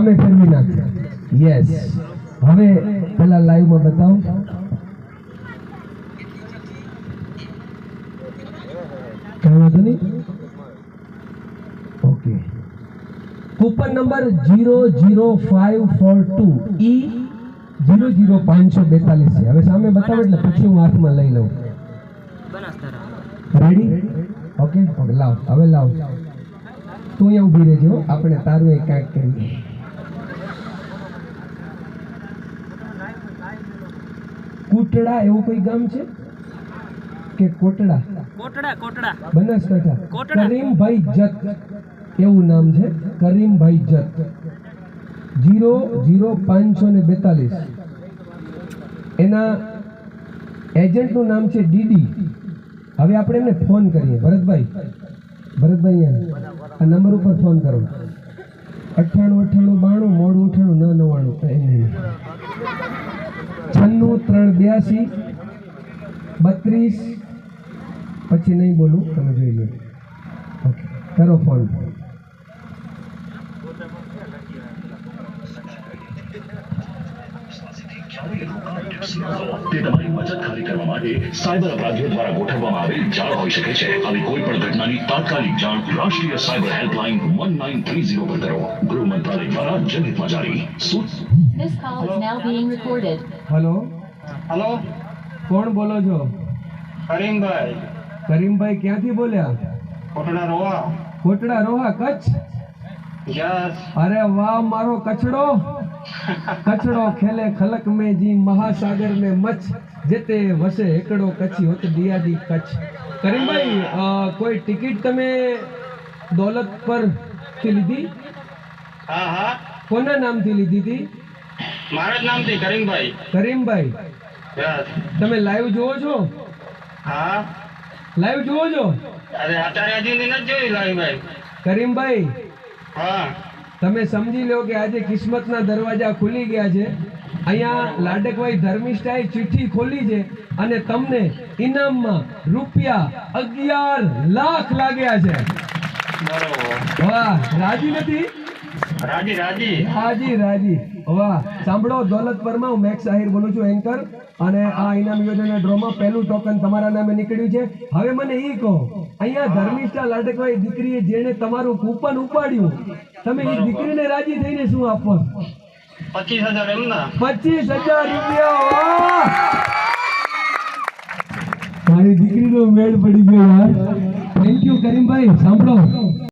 સામે ફેરવી નાખજો. યસ. હવે પેલા લાઈવ માં બતાવો. કઈ વાંધો નહીં. ઓકે. કૂપન નંબર 00542 E00542 છે. હવે સામે બતાવો એટલે પછી હું હાથમાં લઈ લઉં. રેડી? ઓકે ઓકે, લાવ. હવે લાવ. તું અહીંયા ઊભી રહેજો, આપણે તારું એક કાંઈક કરીએ. કુટડા એવું કોઈ ગામ છે કે કોટડા? કોટડા બનાસકાંઠા. કરીમભાઈ જત એવું નામ છે. કરીમભાઈ જત. 00542. એના એજન્ટનું નામ છે ડીડી. હવે આપણે એમને ફોન કરીએ. ભરતભાઈ અહીંયા આ નંબર ઉપર ફોન કરો. 989892 મોડું 98 999 96 382 પછી નહીં બોલું, તમે જોઈ લો. ઓકે, કરો ફોન. તે તમારી મદદ ખાલી કરવા માટે સાયબર અપરાધીઓ દ્વારા ગોઠવવામાં આવેલ જાળ હોઈ શકે છે. આવી કોઈ પણ ઘટનાની તાત્કાલિક જાણ રાષ્ટ્રીય સાયબર હેલ્પલાઇન 1930 પર કરો. ગૃહ મંત્રાલય દ્વારા જનહિતમાં જારી. This call is now being recorded. Hello, કોણ બોલો છો? કરીમભાઈ ક્યાંથી બોલ્યા? કોટડા રોહા, કચ્છ. અરે વાહ મારો કચડો. કચડો ખેલે ખલક में जी महासागर में मच जेते वसे एकड़ो कच्छी होत दिया दी कच्छ. કરીમભાઈ કોઈ ટિકિટ તમે દોલત પર થી લીધી? હા. કોના નામથી લીધી હતી? મારા નામથી કરીમભાઈ. કરીમભાઈ, તમે લાઈવ જોવો છો? હા, લાઈવ જોવો છો? અરે અત્યારે હજી નથી જોઈ લાઈવ. કરીમભાઈ, હા, તમે સમજી લો કે આજે કિસ્મતના દરવાજા ખુલી ગયા છે. અહીંયા લાડકભાઈ ધર્મિષ્ઠાએ ચિઠ્ઠી ખોલી છે અને તમને ઇનામમાં ₹11 લાખ લાગ્યા છે. બરોબર. વાહ, રાજી નથી? રાજી. વાહ. સાંભળો, દોલત પરમાં હું મેક્સ આહિર બોલું છું, એન્કર. અને આ ઇનામ યોજના ડ્રોમાં પહેલું ટોકન તમારા નામે નીકળ્યું છે. હવે મને એ કહો, અહીંયા ધર્મિષ્ઠા લાડકભાઈ દીકરીએ જેને તમારું કૂપન ઉપાડ્યું, તમે એ દીકરીને રાજી થઈને શું આપો? 25,000 એમના. 25,000 રૂપિયા. વાહ, મારી દીકરીનો મેળ પડી ગયો યાર. Thank you Karimbhai. સાંભળો,